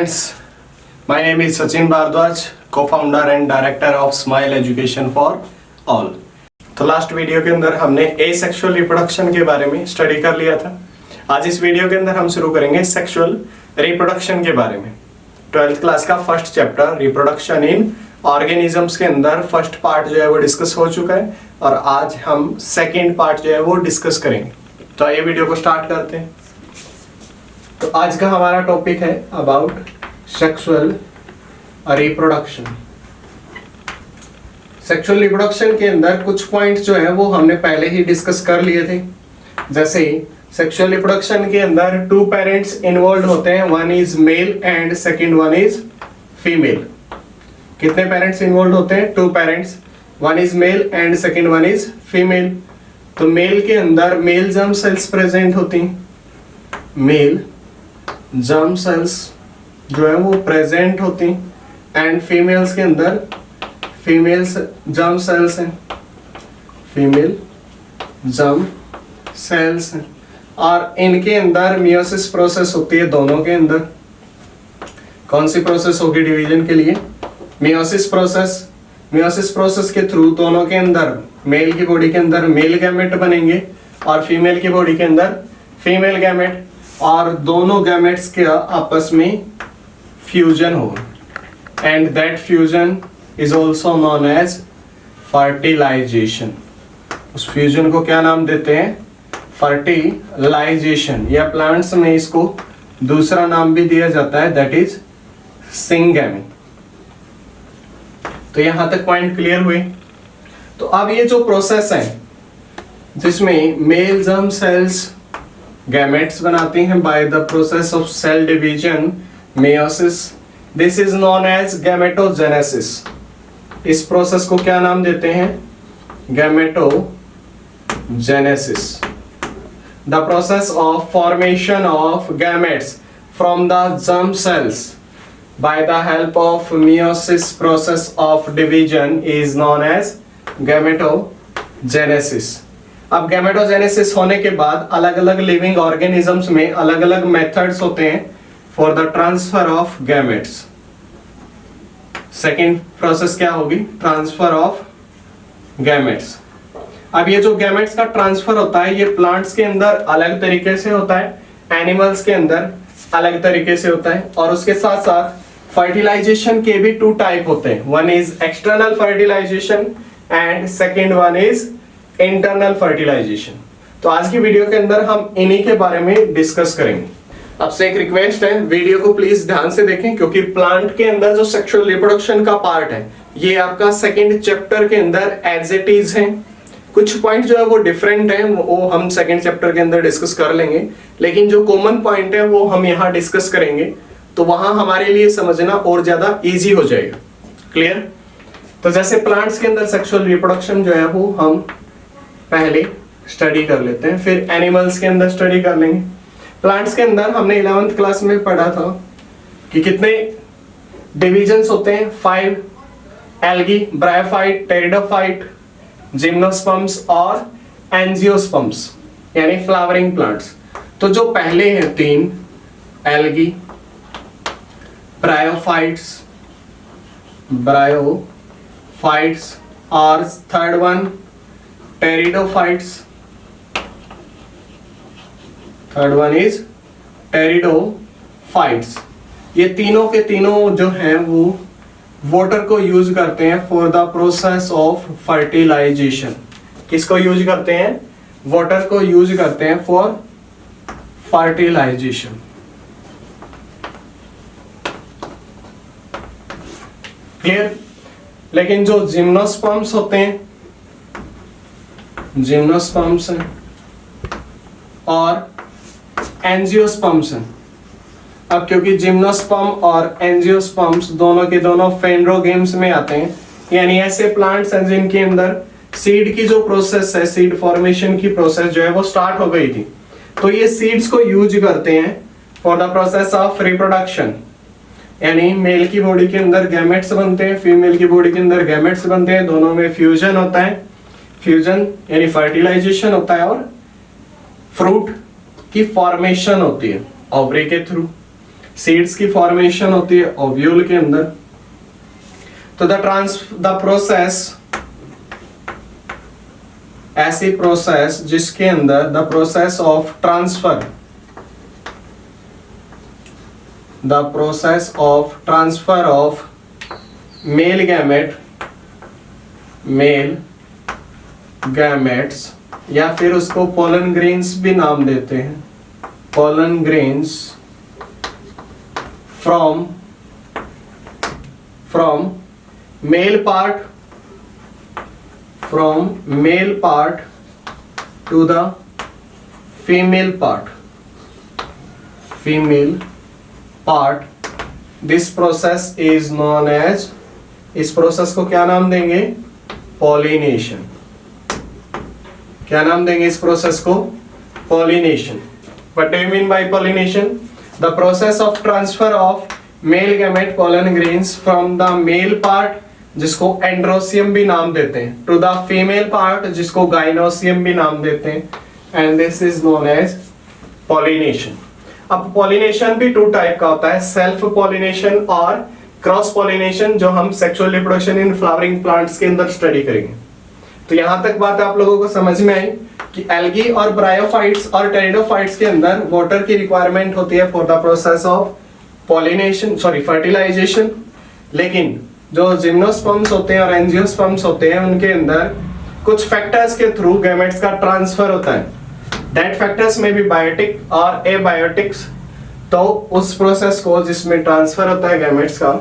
friends, my name is Sachin Bhardwaj, co-founder and director of Smile Education for All. तो last video के अंदर हमने asexual reproduction के बारे में स्टडी कर लिया था। आज इस वीडियो के अंदर हम शुरू करेंगे सेक्सुअल रिप्रोडक्शन के बारे में। 12th क्लास का first chapter reproduction in organisms के अंदर फर्स्ट पार्ट जो है वो डिस्कस हो चुका है और आज हम सेकेंड पार्ट जो है वो डिस्कस करेंगे। तो आइए वीडियो को स्टार्ट करते हैं। तो आज का हमारा टॉपिक है about sexual reproduction. Sexual reproduction के अंदर कुछ पॉइंट्स जो है वो हमने पहले ही डिस्कस कर लिए थे। जैसे सेक्सुअल रिप्रोडक्शन के अंदर 2 पेरेंट्स इन्वॉल्व होते हैं, one is male and second one is female. कितने पेरेंट्स इन्वॉल्व होते हैं? 2 parents, one is male and second one is female. तो मेल के अंदर मेल जर्म सेल्स प्रेजेंट होती हैं, मेल जर्म सेल्स जो है वो प्रेजेंट होती हैं एंड फीमेल्स के अंदर फीमेल्स जर्म सेल्स हैं, फीमेल जर्म सेल्स हैं और इनके अंदर मियोसिस प्रोसेस होती है। दोनों के अंदर कौन सी प्रोसेस होगी डिवीजन के लिए? Meiosis process. मियोसिस प्रोसेस के थ्रू दोनों के अंदर मेल की बॉडी के अंदर मेल गैमेट बनेंगे और फीमेल की बॉडी के अंदर फीमेल गैमेट, और दोनों गैमेट्स के आपस में फ्यूजन होगा and that fusion is also known as fertilization. उस फ्यूजन को क्या नाम देते हैं? फर्टिलाइजेशन, या प्लांट्स में इसको दूसरा नाम भी दिया जाता है, दैट इज सिंगैमी। तो यहां तक पॉइंट क्लियर हुए। तो अब ये जो प्रोसेस है जिसमें मेल जर्म सेल्स गैमेट्स बनाती हैं by the process of cell division meiosis, this is known as gametogenesis. इस प्रोसेस को क्या नाम देते हैं? Gametogenesis. The process of formation of gametes from the germ cells by the help of meiosis process of division is known as gametogenesis। अब gametogenesis होने के बाद अलग अलग लिविंग ऑर्गेनिजम्स में अलग अलग मेथड्स होते हैं for the transfer of gametes. Second process क्या होगी? Transfer of gametes. अब ये जो गैमेट्स का ट्रांसफर होता है ये प्लांट्स के अंदर अलग तरीके से होता है, एनिमल्स के अंदर अलग तरीके से होता है, और उसके साथ साथ फर्टिलाइजेशन के भी 2 टाइप होते हैं, one is external fertilization and second one is internal fertilization. तो आज की वीडियो के अंदर हम इन्हीं के बारे में डिस्कस करेंगे। आपसे एक रिक्वेस्ट है, वीडियो को प्लीज ध्यान से देखें क्योंकि प्लांट के अंदर जो सेक्सुअल रिप्रोडक्शन का पार्ट है ये आपका सेकेंड चैप्टर के अंदर एज इट इज है। कुछ पॉइंट जो है वो डिफरेंट है, वो हम सेकेंड चैप्टर के अंदर डिस्कस कर लेंगे, लेकिन जो कॉमन पॉइंट है वो हम यहाँ डिस्कस करेंगे, तो वहां हमारे लिए समझना और ज्यादा इजी हो जाएगा। क्लियर? तो जैसे प्लांट्स के अंदर सेक्सुअल रिप्रोडक्शन जो है वो हम पहले स्टडी कर लेते हैं, फिर एनिमल्स के अंदर स्टडी कर लेंगे। प्लांट्स के अंदर हमने 11th क्लास में पढ़ा था कि कितने डिविजन्स होते हैं? 5, एल्गी, ब्रायोफाइट, टेरिडोफाइट, जिम्नोस्पर्म्स और एंजियोस्पर्म्स, यानी फ्लावरिंग प्लांट्स। तो जो पहले हैं 3 एल्गी, ब्रायोफाइट्स और third one pteridophytes, third one is pteridophytes. ये तीनों के तीनों जो हैं वो वाटर को यूज करते हैं for the process of fertilization. किसको यूज करते हैं? वाटर को यूज करते हैं फॉर फर्टिलाइजेशन। क्लियर? लेकिन जो जिम्नोस्पर्म्स होते हैं, जिम्नोस्पर्म्स हैं और एंजियोस्पर्म्स हैं। अब क्योंकि जिम्नोस्पर्म और एंजियोस्पर्म्स दोनों के दोनों फेनरोगेम्स में आते हैं, यानी ऐसे प्लांट्स हैं जिनके अंदर सीड की जो प्रोसेस है, सीड फॉर्मेशन की प्रोसेस जो है वो स्टार्ट हो गई थी, तो ये सीड्स को यूज करते हैं for the process of reproduction. यानी मेल की बॉडी के अंदर गैमेट्स बनते हैं, फीमेल की बॉडी के अंदर गैमेट्स बनते हैं, दोनों में फ्यूजन होता है, फ्यूजन यानी फर्टिलाइजेशन होता है, और फ्रूट की फॉर्मेशन होती है ओवरी के थ्रू। सीड्स की फॉर्मेशन होती है ओव्यूल के अंदर। तो द प्रोसेस, ऐसी प्रोसेस जिसके अंदर the process of transfer, the process of transfer of male gametes या फिर उसको पोलन ग्रेन्स भी नाम देते हैं, pollen grains from male part to the female part, this process is known as, इस प्रोसेस को क्या नाम देंगे? पॉलिनेशन। क्या नाम देंगे इस प्रोसेस को? Pollination. What do you mean by pollination? The process of transfer of male gamete pollen grains from the male part, जिसको एंड्रोसियम भी नाम देते हैं, टू द फीमेल पार्ट, जिसको गाइनोसियम भी नाम देते हैं, and this is known as pollination. अब पॉलिनेशन भी टू टाइप का होता है, सेल्फ पॉलिनेशन और क्रॉस पॉलिनेशन, जो हम sexual reproduction in flowering plants के अंदर स्टडी करेंगे। तो यहां तक बात आप लोगों को समझ में आई कि एल्गी और ब्रायोफाइट्स और टेरिडोफाइट्स के अंदर वाटर की रिक्वायरमेंट होती है for the process of pollination, fertilization. लेकिन जो जिम्नोस्पर्म्स होते हैं और एंजियोस्पर्म्स होते हैं, उनके अंदर कुछ फैक्टर्स के थ्रू गैमेट्स का ट्रांसफर होता है। दैट फैक्टर्स में भी बायोटिक और एबायोटिक्स। तो उस प्रोसेस को जिसमें ट्रांसफर होता है गैमेट्स का,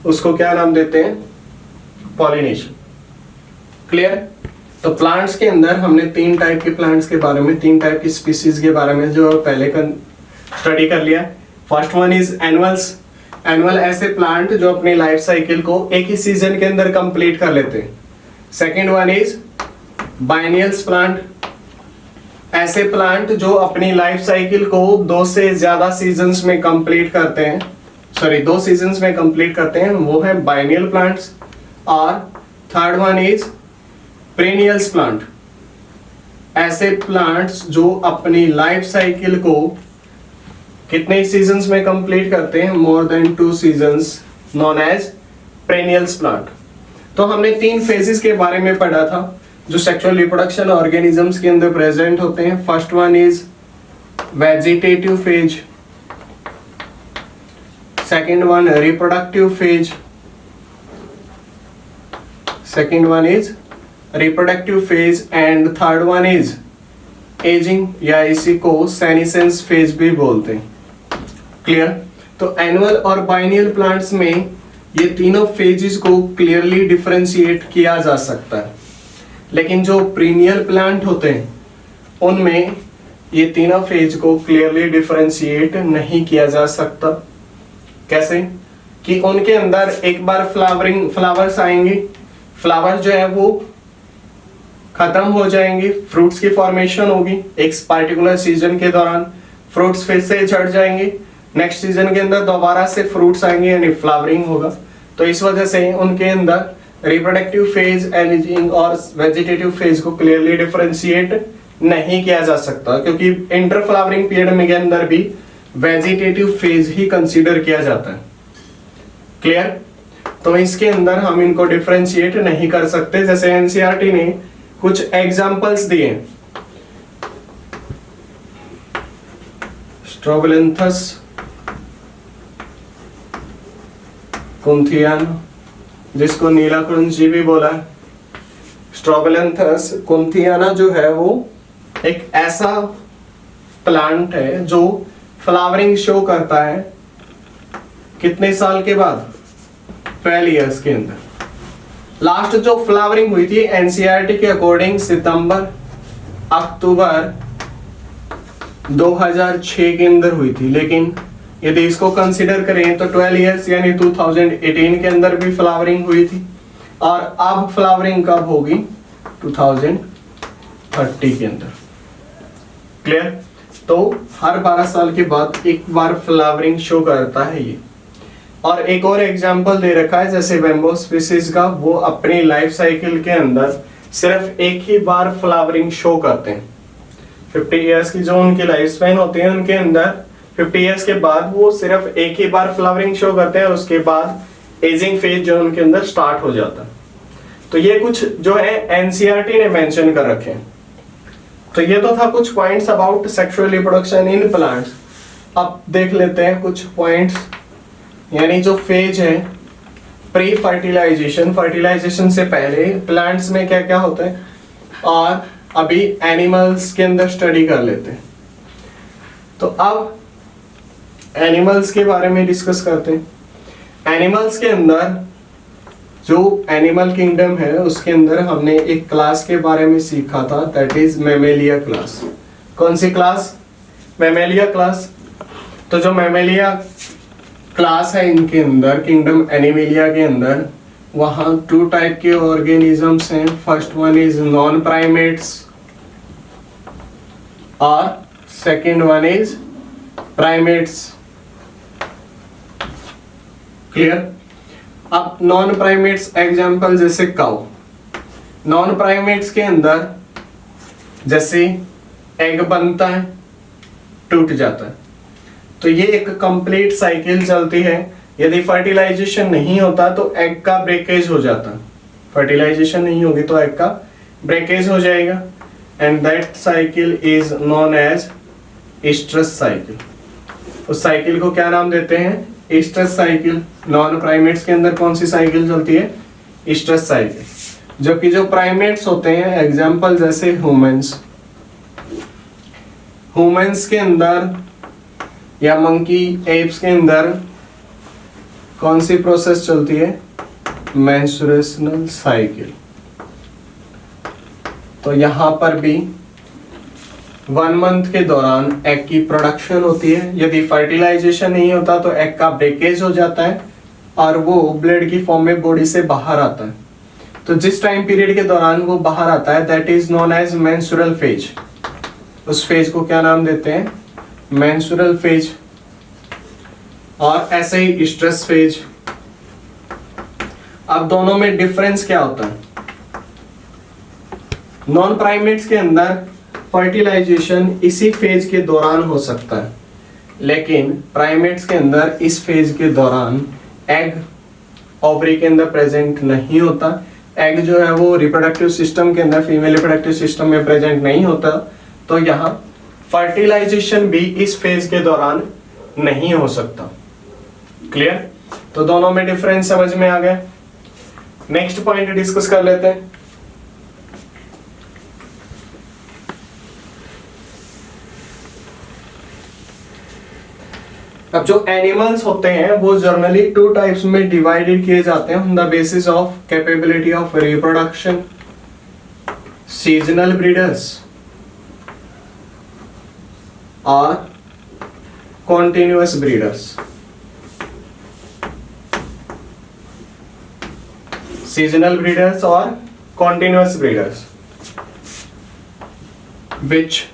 उसको क्या नाम देते हैं? पॉलिनेशन। क्लियर? तो प्लांट्स के अंदर हमने तीन टाइप के प्लांट्स के बारे में, तीन टाइप की स्पीसीज के बारे में जो पहले स्टडी कर लिया। First one is annuals. Annual ऐसे प्लांट जो अपनी लाइफ साइकिल को एक ही सीजन के अंदर कंप्लीट कर लेते हैं। Second one is biennials plant. ऐसे प्लांट जो अपनी लाइफ साइकिल को दो से ज्यादा सीजन्स में कंप्लीट करते हैं, दो सीजन्स में कंप्लीट करते हैं, वो है बाइनियल प्लांट्स। और third one is perennials plant. ऐसे प्लांट्स जो अपनी लाइफ साइकिल को कितने सीजन्स में कंप्लीट करते हैं? More than 2 seasons, known as perennials plant. तो हमने तीन फेजेस के बारे में पढ़ा था जो सेक्सुअल रिप्रोडक्शन ऑर्गेनिजम्स के अंदर प्रेजेंट होते हैं। First one is vegetative phase, second one reproductive phase, second one is reproductive phase and third one is ageing, या इसी को सेनिसेंस फेज भी बोलते हैं। क्लियर? तो एनुअल और बाइनियल प्लांट्स में ये तीनों फेजेस को क्लियरली डिफरेंशिएट किया जा सकता है, लेकिन जो पेरेनियल प्लांट होते हैं उनमें ये तीनों फेज को क्लियरली डिफरेंशिएट नहीं किया जा सकता। कैसे? कि उनके अंदर एक बार फ्लावर्स आएंगे, फ्लावर जो है वो खत्म हो जाएंगे, फ्रूट्स की फॉर्मेशन होगी एक पार्टिकुलर सीजन के दौरान, फ्रूट्स फिर से झड़ जाएंगे, नेक्स्ट सीजन के अंदर दोबारा से फ्रूट्स आएंगे यानी फ्लावरिंग होगा। तो इस वजह से उनके अंदर रिप्रोडक्टिव फेज, एजिंग और वेजिटेटिव फेज को क्लियरली डिफरेंशिएट नहीं किया जा सकता, क्योंकि इंटर फ्लावरिंग पीरियड में के अंदर भी वेजिटेटिव फेज ही कंसीडर किया जाता है। क्लियर? तो इसके अंदर हम इनको डिफरेंशिएट नहीं कर सकते। जैसे एनसीईआरटी ने कुछ एग्जांपल्स दिए, स्ट्रोबिलिंथस कुंथियाना, जिसको नीलाकुंजी भी बोला है। स्ट्रोबिलिंथस कुंथियाना जो है वो एक ऐसा प्लांट है जो फ्लावरिंग शो करता है कितने साल के बाद? 12 इयर्स के अंदर। लास्ट जो फ्लावरिंग हुई थी एनसीईआरटी के अकॉर्डिंग सितंबर अक्टूबर 2006 के अंदर हुई थी, लेकिन यदि इसको कंसीडर करें तो 12 इयर्स यानी 2018 के अंदर भी फ्लावरिंग हुई थी, और अब फ्लावरिंग कब होगी? 2030 के अंदर। क्लियर? तो हर 12 साल के बाद एक बार फ्लावरिंग शो करता है ये। और एक और एग्जांपल दे रखा है जैसे बेम्बो स्पीसीज का, वो अपनी लाइफ साइकिल के अंदर सिर्फ एक ही बार फ्लावरिंग शो करते हैं। 50 इयर्स की जो उनकी लाइफ स्पैन होती है उनके अंदर 50 ईयर्स के बाद वो सिर्फ एक ही बार फ्लावरिंग शो करते हैं, उसके बाद एजिंग फेज जो उनके अंदर स्टार्ट हो जाता है। तो ये कुछ जो है एनसीईआरटी ने मेंशन कर रखे हैं। तो ये तो था कुछ points about sexual reproduction in plants. अब देख लेते हैं कुछ पॉइंट्स, यानी जो फेज है प्री फर्टिलाइजेशन, फर्टिलाइजेशन से पहले प्लांट्स में क्या क्या होता है, और अभी एनिमल्स के अंदर स्टडी कर लेते हैं। तो अब एनिमल्स के बारे में डिस्कस करते हैं। एनिमल्स के अंदर जो एनिमल किंगडम है उसके अंदर हमने एक क्लास के बारे में सीखा था, दैट इज मैमेलिया क्लास। कौन सी क्लास? Mammalia class. तो जो मैमेलिया क्लास है इनके अंदर, किंगडम एनिमेलिया के अंदर, वहां 2 टाइप के ऑर्गेनिजम्स हैं। First one is non primates और second one is primates. Clear? अब नॉन प्राइमेट्स एग्जांपल जैसे काउ। नॉन प्राइमेट्स के अंदर जैसे एग बनता है, टूट जाता है, तो ये एक कंप्लीट साइकिल चलती है। यदि फर्टिलाइजेशन नहीं होता तो एग का ब्रेकेज हो जाता है, फर्टिलाइजेशन नहीं होगी तो एग का ब्रेकेज हो जाएगा, and that cycle is known as oestrus cycle. उस साइकिल को क्या नाम देते हैं? Oestrus cycle. नॉन प्राइमेट्स के अंदर कौन सी साइकिल चलती है? Oestrus cycle. जबकि जो प्राइमेट्स होते हैं, एग्जांपल जैसे ह्यूमंस, ह्यूमंस के अंदर या मंकी, एप्स के अंदर कौन सी प्रोसेस चलती है? मेंस्ट्रुएशनल साइकिल। तो यहां पर भी 1 मंथ के दौरान एग की प्रोडक्शन होती है। यदि फर्टिलाइजेशन नहीं होता तो एग का ब्रेकेज हो जाता है और वो ब्लड की फॉर्म में बॉडी से बाहर आता है। तो जिस टाइम पीरियड के दौरान वो बाहर आता है, that is known as menstrual phase. उस फेज को क्या नाम देते हैं? Menstrual phase. और ऐसे ही स्ट्रेस फेज। अब दोनों में डिफरेंस क्या होता है? नॉन प्राइमेट्स के अंदर फर्टिलाइजेशन इसी फेज के दौरान हो सकता है, लेकिन प्राइमेट्स के अंदर इस फेज के दौरान एग ओवरी के अंदर प्रेजेंट नहीं होता। एग जो है वो रिप्रोडक्टिव सिस्टम के अंदर, फीमेल रिप्रोडक्टिव सिस्टम में प्रेजेंट नहीं होता। तो यहाँ फर्टिलाइजेशन भी इस फेज के दौरान नहीं हो सकता। क्लियर? तो दोनों में डिफरेंस समझ में आ गया। नेक्स्ट पॉइंट डिस्कस कर लेते हैं। अब जो एनिमल्स होते हैं वो जर्नली 2 टाइप्स में डिवाइडेड किए जाते हैं on the basis of capability of reproduction. Seasonal breeders और कॉन्टिन्यूअस ब्रीडर्स। सीजनल ब्रीडर्स और continuous breeders which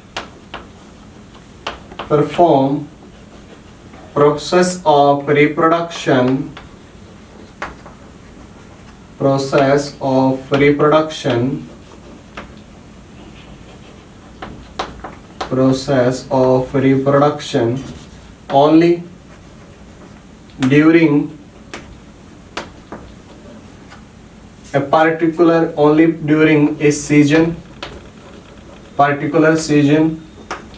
perform process of reproduction only during a particular season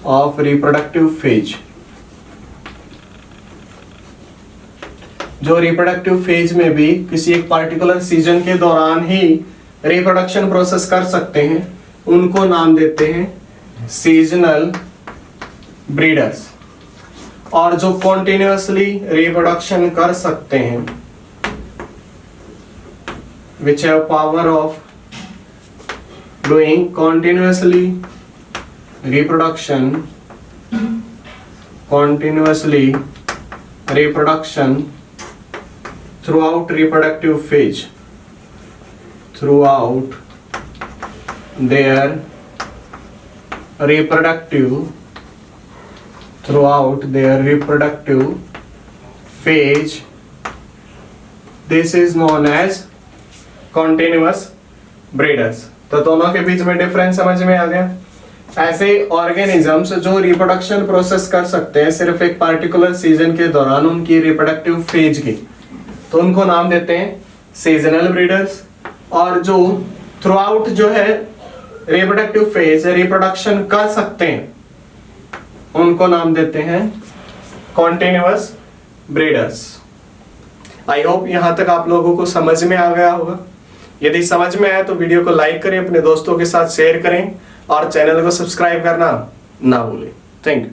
of reproductive phase। जो reproductive phase में भी किसी एक पार्टिकुलर सीजन के दौरान ही reproduction process कर सकते हैं, उनको नाम देते हैं सीजनल ब्रीडर्स। और जो कॉन्टिन्यूअसली रिप्रोडक्शन कर सकते हैं, which have power of doing continuously reproduction throughout reproductive phase, throughout their reproductive phase, this is known as continuous breeders। तो दोनों के बीच में डिफरेंस समझ में आ गया। ऐसे ऑर्गेनिजम्स जो रिप्रोडक्शन प्रोसेस कर सकते हैं सिर्फ एक पार्टिकुलर सीजन के दौरान उनकी रिप्रोडक्टिव फेज की, तो उनको नाम देते हैं सीजनल ब्रीडर्स। और जो थ्रू आउट जो है रिप्रोडक्टिव फेज रिप्रोडक्शन कर सकते हैं उनको नाम देते हैं कॉन्टिन्यूअस ब्रीडर्स। आई होप यहां तक आप लोगों को समझ में आ गया होगा। यदि समझ में आया तो वीडियो को लाइक करें, अपने दोस्तों के साथ शेयर करें और चैनल को सब्सक्राइब करना ना भूलें। Thank you.